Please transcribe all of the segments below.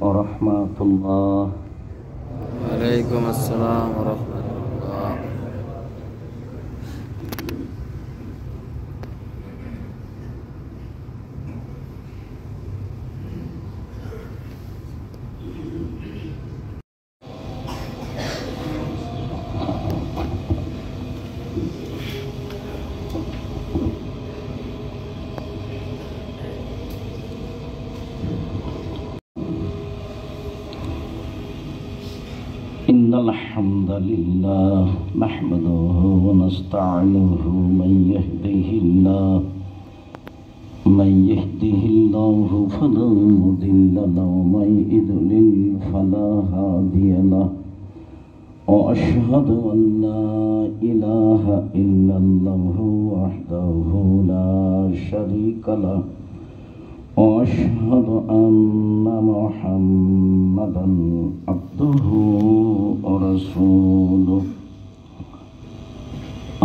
ওরহমাতুল্লাহ। ওয়ালাইকুম আসসালাম ওয়া রাহমাতুল্লাহ। إن الحمد لله نحمده ونستعينه من يهده الله فلا مضل له ومن يضلل فلا هادي له وأشهد أن لا إله إلا الله وحده لا شريك له وأشهد أن محمدا عبده ورسوله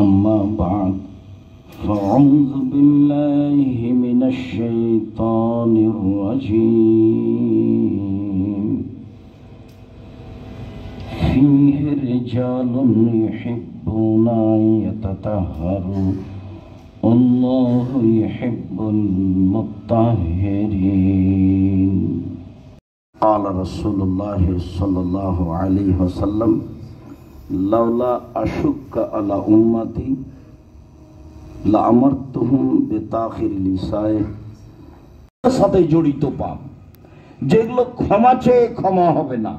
أما بعد فأعوذ بالله من الشيطان الرجيم فيه رجال يحبون أن يتطهروا والله يحب المطهرين قال رسول الله صلى الله عليه وسلم لولا أشك على أمتي لأمرتهم بتاخير العشاء সাথে জড়িত পাপ যেগুলো ক্ষমা চেয়ে ক্ষমা হবে না,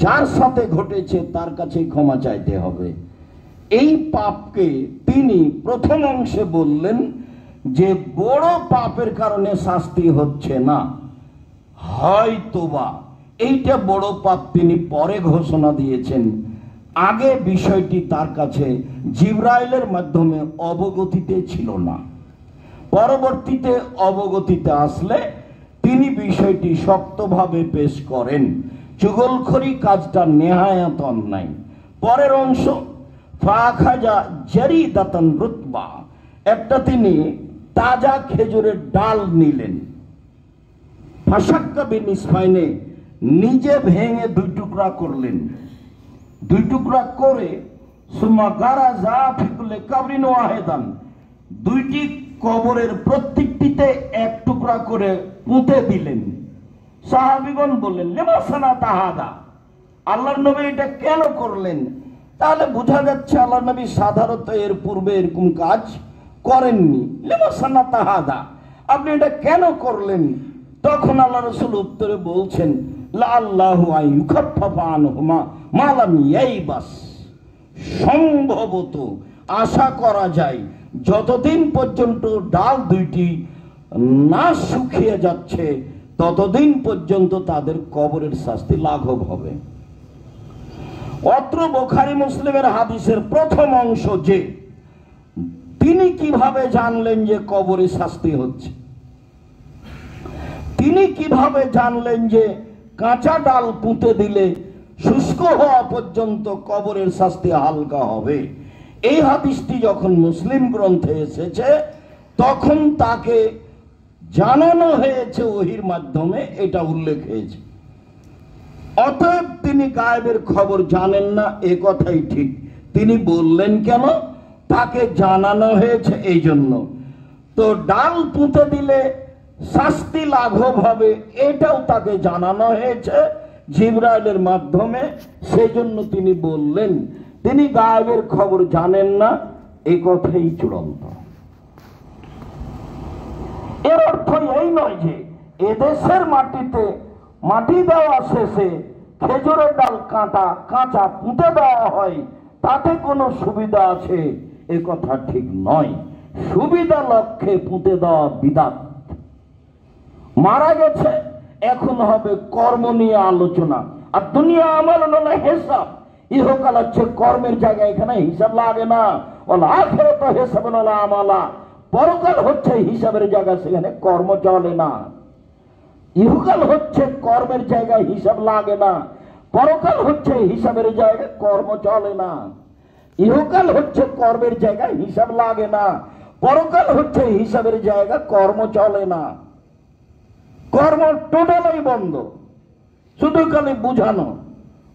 যার সাথে ঘটেছে তার কাছে ক্ষমা চাইতে হবে। এই পাপকে তিনি প্রথম অংশে বললেন যে বড় পাপের কারণে শাস্তি হচ্ছে না, হয়তোবা এইটা বড় পাপ তিনি পরে ঘোষণা দিয়েছেন। আগে বিষয়টি তার কাছে জিবরাইলের মাধ্যমে অবগতিতে ছিল না, পরবর্তীতে অবগতিতে আসলে তিনি বিষয়টি শক্তভাবে পেশ করেন। চুগলখড়ি কাজটা নেহায়াত অন্যায়। পরের অংশ ফাখাজা জারিদাতান রুতবা, একটা তিনি তাজা খেজুরের ডাল নিলেন, ফাশাক্কা বিনিসফাইনে নিজে ভেঙে দুই টুকরা করলেন, দুই টুকরা করে সুম্মা গারাজা ফিকুলে কাবরিন ওয়াহিদান, দুইটি কবরের প্রত্যেকটিতে এক টুকরা করে পুঁতে দিলেন। সাহাবীগণ বললেন লিমা সানাতা হাদা, আল্লাহর নবী এটা কেন করলেন? তাহলে বোঝা যাচ্ছে আল্লাহ নবী সাধারণত এর পূর্বে এরকম কাজ করেননি। লিমা সানাতা হাদা, আপনি এটা কেন করলেন? তখন আল্লাহ রাসূল উত্তরে বলছেন লাআল্লাহু আইয়ুখাফফাফা আনহুমা মা লাম ইয়াইবাস, সম্ভবত আশা করা যায় যতদিন পর্যন্ত ডাল দুইটি না শুকিয়ে যাচ্ছে ততদিন পর্যন্ত তাদের কবরের শাস্তি লাঘব হবে। অত্র বুখারী মুসলিমের হাদিসের প্রথম অংশ যে তিনি কিভাবে জানলেন যে কবরে শাস্তি হচ্ছে, তিনি কিভাবে জানলেন যে কাঁচা ডাল পুঁতে দিলে শুষ্ক হওয়া পর্যন্ত কবরের শাস্তি হালকা হবে। এই হাদিসটি যখন মুসলিম গ্রন্থে এসেছে তখন তাকে জানানো হয়েছে ওহির মাধ্যমে, এটা উল্লেখ হয়েছে। অতএব তিনি গায়েবের খবর জানেন না, এ কথাই ঠিক। তিনি বললেন কেন? তাকে জানানো হয়েছে এই জন্য। তো ডাল পুঁতে দিলে শাস্তি লাঘব হবে এটাও তাকে জানানো হয়েছে জিবরাইলের মাধ্যমে, সেজন্য তিনি বললেন। তিনি গায়েবের খবর জানেন না, এই কথাই চূড়ান্ত। এর অর্থ এই নয় যে এদেশের মাটিতে মাটি দেওয়া শেষে খেজুরের ডাল কাঁচা পুঁতে দেওয়া হয়, তাতে কোনো সুবিধা আছে, এ কথা ঠিক নয়। সুবিধা লক্ষ্যে পুঁতে দেওয়া বিদআত। মারা গেছে, এখন হবে কর্ম নিয়ে আলোচনা। আর দুনিয়া আমল না হিসাব, ইহকাল হচ্ছে কর্মের জায়গা, এখানে হিসাব লাগে না। আখিরাত হিসাবুন ওয়া আমালা, পরকাল হচ্ছে হিসাবের জায়গা, সেখানে কর্ম চলে না। ইহকাল হচ্ছে কর্মের জায়গায়, হিসাব লাগে না। পরকাল হচ্ছে হিসাবের জায়গায়, কর্ম চলে না। ইহকাল হচ্ছে কর্মের জায়গায়, হিসাব লাগে না। পরকাল হচ্ছে হিসাবের জায়গা, কর্ম চলে না। কর্ম টোটালি বন্ধ, শুধু খালি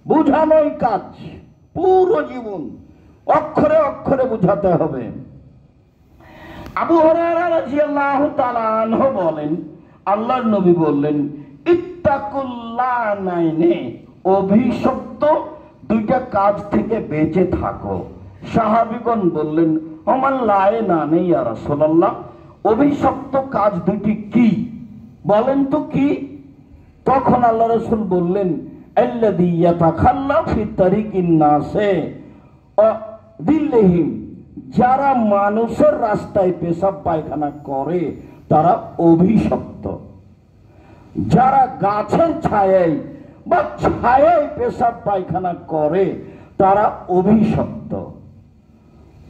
বুঝানোই কাজ। পুরো জীবন অক্ষরে অক্ষরে বুঝাতে হবে। আবু হুরায়রা রাদিয়াল্লাহু তাআলা আনহু বলেন, আল্লাহর নবী বললেন, ইত্তাকুল্লাহ নাইনে, অভিশপ্ত দুইটা কাজ থেকে বেঁচে থাকো। সাহাবীগণ বললেন, ওমান লায়নানি ইয়া রাসূলুল্লাহ, অভিশপ্ত কাজ দুটি কি, বলেন তো কি? তখন আল্লাহ রাসূল বললেন, আল্লাযী ইয়াতাখাল্লা ফি তারিকিন নাসে দিল্লিহিম, যারা মানুষের রাস্তায় পেশাব পায়খানা করে তারা অভিশপ্ত। যারা গাছের ছায়ায় বা ছায়ায় পেশাব পায়খানা করে তারা অভিশপ্ত।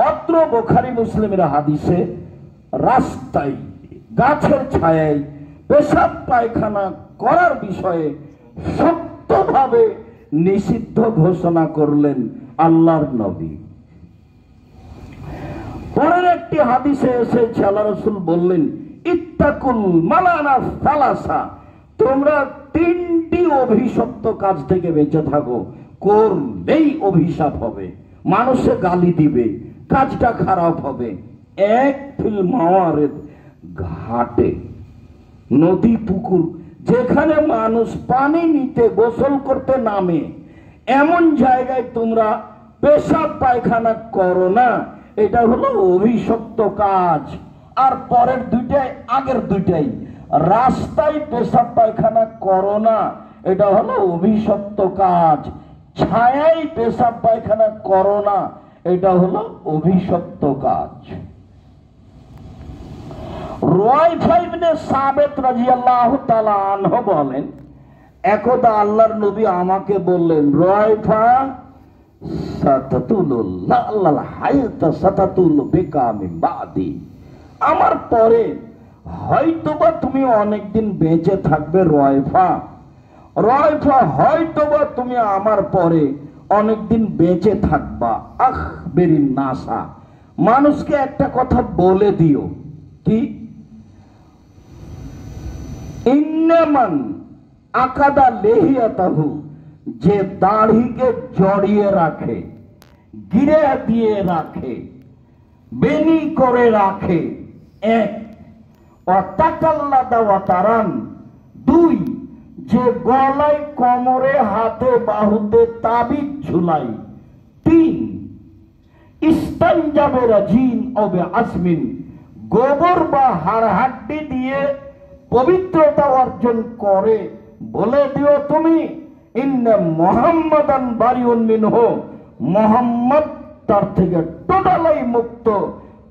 অত্র বুখারী মুসলিমের হাদিসে রাস্তায় গাছের ছায়ায় পেশাব পায়খানা করার বিষয়ে শক্তভাবে নিষিদ্ধ ঘোষণা করলেন আল্লাহর নবী। পরের একটি হাদিসে এসেছে, আল্লাহ রাসূল বললেন, ইত্তাকুল মালানা সালাসা, তোমরা তিনটি অভিশপ্ত কাজ থেকে বেঁচে থাকো, করলেই অভিশাপ হবে, মানুষে গালি দিবে, কাজটা খারাপ হবে। এক ফিল মাওয়ারিদ, ঘাটে, নদী পুকুর, যেখানে মানুষ পানি নিতে গোসল করতে নামে, এমন জায়গায় তোমরা পেশাব পায়খানা করো না, এটা হলো অভিশপ্ত কাজ। আর পরের দুইটাই, আগের দুইটাই, রাস্তায় পেশাব পায়খানা করো না, এটা হলো অভিশপ্ত কাজ। ছায়ায় পেশাব পায়খানা করো না, এটা হলো অভিশপ্ত কাজ। রুয়াইফা ইবনে সাবিত রাদিয়াল্লাহু তাআলা আনহু বলেন, একদা আল্লাহর নবী আমাকে বললেন, রুয়াইফা, আমার পরে হয়তোবা তুমি অনেকদিন বেঁচে থাকবে রুয়াইফা, হয়তোবা তুমি আমার পরে অনেকদিন বেঁচে থাকবা। আখবিরিন নাসা, মানুষকে একটা কথা বলে দিও, কি? ইন্নামান আকাদা লেহিয়াতাহু, যে দাড়িকে জড়িয়ে রাখে, গিরে দিয়ে রাখে, বেনি করে রাখে, এক। অতাকাল্লাদা ওয়াতারান, দুই, যে গলায় কোমরে হাতে বাহুতে তাবিজ ঝুলাই, তিন, ইস্তানজাবে রাজিন ওবে আসমিন, গোবর বা হাড়হাড্ডি দিয়ে পবিত্রতা অর্জন করে। বলে দিও তুমি, ইন্না মুহাম্মাদান বারিউন মিনহু, মুহাম্মদ তার থেকে টোটালি মুক্ত,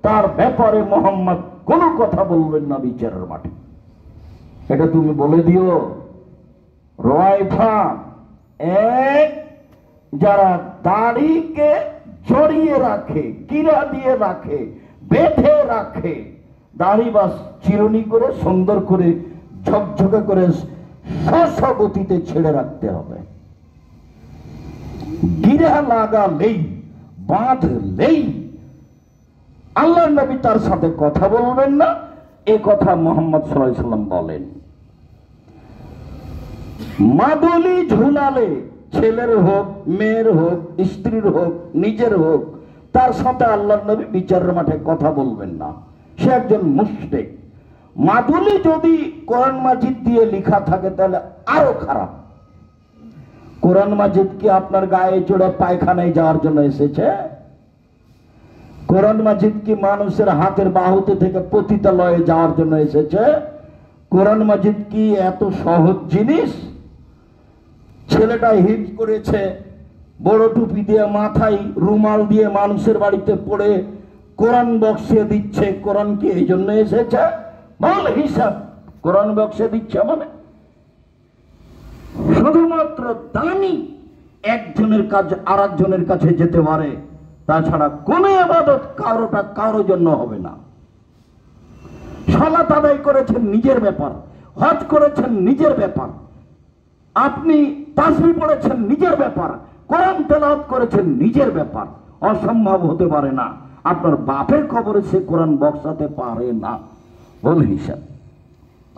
তার ব্যাপারে মুহাম্মদ কোনো কথা বলবেন না বিচারের মাঠে। এটা তুমি বলে দিও। রুয়াইফা, এক, যারা দাড়িকে জড়িয়ে রাখে, কিরা দিয়ে রাখে, বেঁধে রাখে, দাড়ি বা চিরুনি করে সুন্দর করে ঝকঝকে করে গতিতে ছেড়ে রাখতে হবে। গিরা লাগালেই, বাঁধলেই আল্লাহর নবী তার সাথে কথা বলবেন না, এ কথা মুহাম্মদ সাল্লাল্লাহু আলাইহি ওয়াসাল্লাম বলেন। মাদুলি ঝুলালে, ছেলের হোক, মেয়ের হোক, স্ত্রীর হোক, নিজের হোক, তার সাথে আল্লাহর নবী বিচারের মাঠে কথা বলবেন না, সে একজন মুশরিক। মাদুলি যদি কোরআন মাজিদ দিয়ে লেখা থাকে তাহলে আরো খারাপ। কোরআন মাজিদ কি আপনার গায়ে চড়ে পায়খানায় যাওয়ার জন্য এসেছে? কোরআন মাজিদ কি মানুষের হাতের বাহুতে থেকে পতিতালয়ে যাওয়ার জন্য এসেছে? কোরআন মাজিদ কি এত সহজ জিনিস? ছেলেটা হিপ করেছে, বড় টুপি দিয়ে মাথায় রুমাল দিয়ে মানুষের বাড়িতে পড়ে কোরআন বক্সে দিচ্ছে, কোরআন কি এই জন্য এসেছে? বল হিসাব, কোরআন বক্সে দিচ্ছে মানে শুধুমাত্র দানি একজনের কাজ আর একজনের কাছে যেতে পারে, তাছাড়া কোন ইবাদত কারোর জন্য হবে না। সালাত আদায় করেছেন নিজের ব্যাপার, হজ করেছেন নিজের ব্যাপার, আপনি তাসবিহ পড়েছেন নিজের ব্যাপার, কোরআন তেলাওয়াত করেছেন নিজের ব্যাপার। অসম্ভব হতে পারে না আপনার বাপের কবরে সে কোরআন বক্সাতে পারে না। বল হিসাব।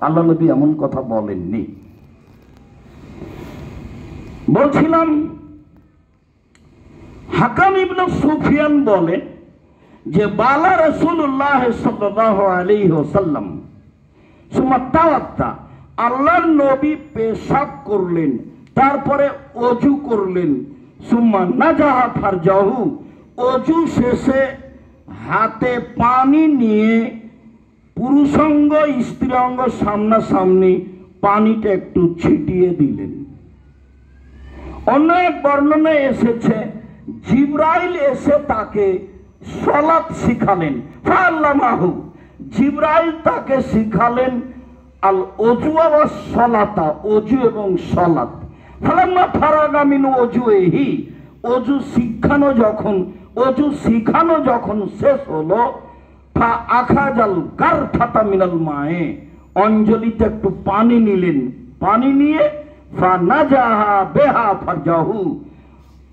আল্লাহ নবী এমন কথা বলেননি। বলছিলাম হাকাম ইবনে সুফিয়ান বলেন যে বালা রাসূলুল্লাহ সাল্লাল্লাহু আলাইহি ওয়াসাল্লাম সুম্মা তাওয়াত্তা, আল্লাহর নবী পেশাব করলেন, তারপরে ওযু করলেন, সুম্মা নাজাহা ফারজাহু, ওযু শেষে হাতে পানি নিয়ে পুরুষাঙ্গ স্ত্রীঅঙ্গ সামনাসামনি পানিটা একটু ছিটিয়ে দিলেন। অন্য এক বর্ণনায় এসেছে জিবরাইল এসে তাকে সালাত শিখালেন, ফাআল্লামাহু, জিবরাইল তাকে শিখালেন আল ওযু ওয়া সালাতা, ওযু এবং সালাত। ফালাম্মা ফারাগা মিন ওযুহি, ওযু শিখানো যখন শেষ হলো, ফা আখাযাল গারফাতা মিনাল মায়ে, অঞ্জলিতে একটু পানি নিলেন, পানি নিয়ে ফা নাজাহা বিহা ফারজাহু,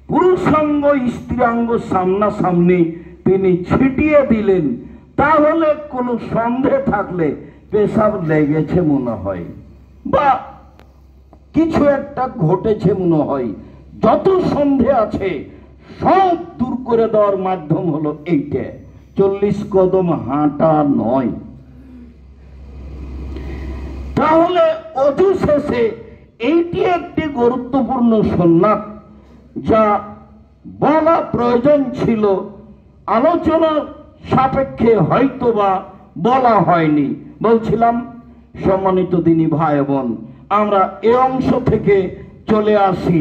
পুরুষাঙ্গ স্ত্রীঅঙ্গ সামনাসামনি তিনি ছিটিয়ে দিলেন। তাহলে কোনো সন্দেহ থাকলে পেশাব লেগেছে মনে হয় বা কিছু একটা ঘটেছে মনে হয়, যত সন্দেহ আছে সব দূর করে দেওয়ার মাধ্যম হলো এইটা, 40 কদম হাঁটা নয়। তাহলে ওযু শেষে এইটি একটি গুরুত্বপূর্ণ সুন্নাত যা বলা প্রয়োজন ছিল, আলোচনার সাপেক্ষে হয়তোবা বলা হয়নি। বলছিলাম সম্মানিত দিনী ভাই বোন, আমরা এ অংশ থেকে চলে আসি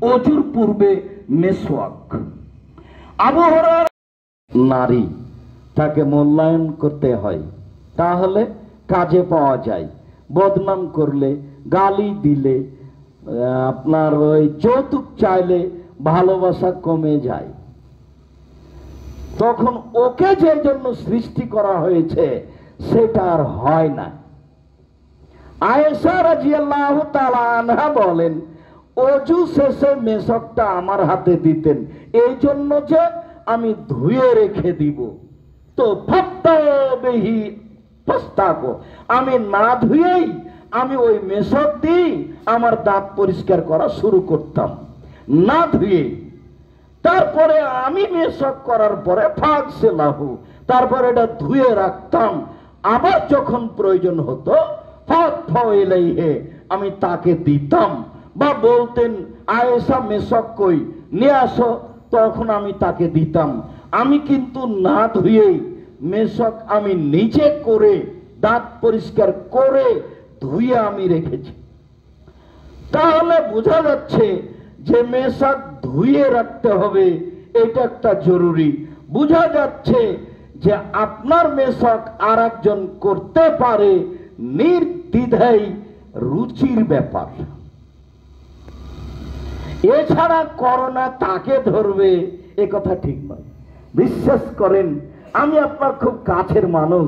ওযুর পূর্বে মেসওয়াক। আবু হুরায়রা, নারী তাকে মূল্যায়ন করতে হয়, তাহলে কাজে পাওয়া যায়। বদনাম করলে, গালি দিলে, আপনার ওই যৌতুক চাইলে ভালোবাসা কমে যায়। তখন ওকে যে জন্য সৃষ্টি করা হয়েছে সেটা আর হয় না। আয়েশা রাদিয়াল্লাহু তাআলা আনহা বলেন, ওযু শেষে মেশকটা আমার হাতে দিতেন এই জন্য যে আমি ধুয়ে রেখে দিব। তো ফাত্তাবিহি ফাস্তাকো, আমি না ধুয়েই আমি ওই মেশক দিয়ে আমার দাঁত পরিষ্কার করা শুরু করতাম, না ধুয়ে। তারপরে আমি মেশক করার পরে ফাগসিলাহু, তারপরে এটা ধুয়ে রাখতাম। আবার যখন প্রয়োজন হতো ফাতফাইলাইহি, আমি তাকে দিতাম। বা বলতেন আয়েশা মেশক কই, নিয়ে আসো, তখন আমি তাকে দিতাম। আমি কিন্তু না ধুয়েই মেশক আমি নিজে করে দাঁত পরিষ্কার করে ধুয়ে আমি রেখেছি। তাহলে বোঝা যাচ্ছে যে মেশক ধুয়ে রাখতে হবে, এটা একটা জরুরি। বোঝা যাচ্ছে যে আপনার মেশক আর একজন করতে পারে, নির্দ্বিধায় রুচির ব্যাপার। এছাড়া করোনা তাকে ধরবে এ কথা ঠিক নয়। বিশ্বাস করেন, আমি আপনার খুব কাছের মানুষ,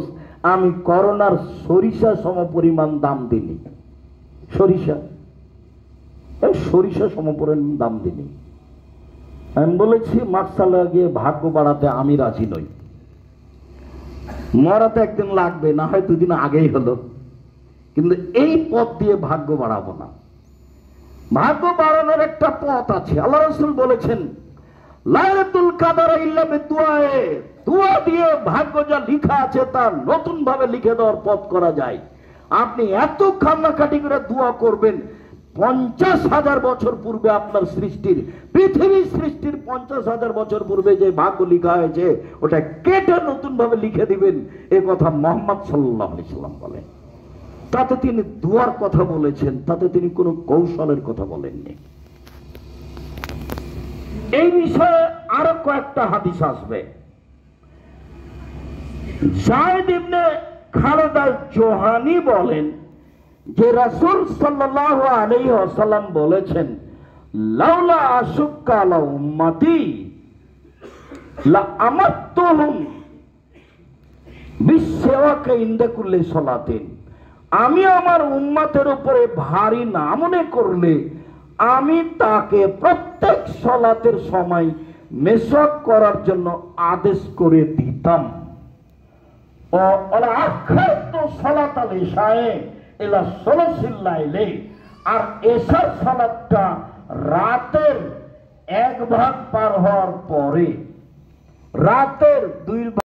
আমি করোনার সরিষা সমপরিমাণ দাম দিনি, সরিষা সমপরিমাণ দাম দিনি। আমি বলেছি মাস্ক লাগিয়ে ভাগ্য বাড়াতে আমি রাজি নই। মরাতে একদিন লাগবে, না হয় দুদিন আগেই হলো, কিন্তু এই পথ দিয়ে ভাগ্য বাড়াবো না। ভাগ্য বাড়ানোর একটা পথ আছে। আল্লাহ রাসূল বলেছেন, লাইলাতুল কদর ইল্লা বিদুআয়ে, দোয়া দিয়ে ভাগ্য যা লেখা আছে তা নতুন ভাবে লিখে দেওয়ার পথ করা যায়। আপনি এত কান্নাকাটি করে দোয়া করবেন, 50,000 বছর পূর্বে আপনার সৃষ্টির, পৃথিবী সৃষ্টির 50,000 বছর পূর্বে যে ভাগ্য লেখা হয়েছে ওটা কেটে নতুন ভাবে লিখে দিবেন, এ কথা মুহাম্মদ সাল্লাল্লাহু আলাইহি সাল্লাম বলেন। তাতে তিনি দোয়ার কথা বলেছেন, তাতে তিনি কোনো কৌশলের কথা বলেননি। এই বিষয়ে আরো কয়েকটা হাদিস আসবে। যায়েদ ইবনে খালেদ আল জোহানি বলেন যে রাসূল সাল্লাল্লাহু আলাইহি ওয়াসাল্লাম বলেছেন, লাউলা আশুক্কা আলা উম্মতি লা আমাতুহুম বিসওয়াকা ইনদা কুল্লি সালাতিন, আমি আমার উম্মতের উপরে ভারী না মনে করলে আমি তাকে প্রত্যেক সালাতের সময় মেশক করার জন্য আদেশ করে দিতাম। ইলা সুলুসিল লাইলি, আর এশার সালাতটা রাতের 1 ভাগ পার হওয়ার পরে, রাতের 2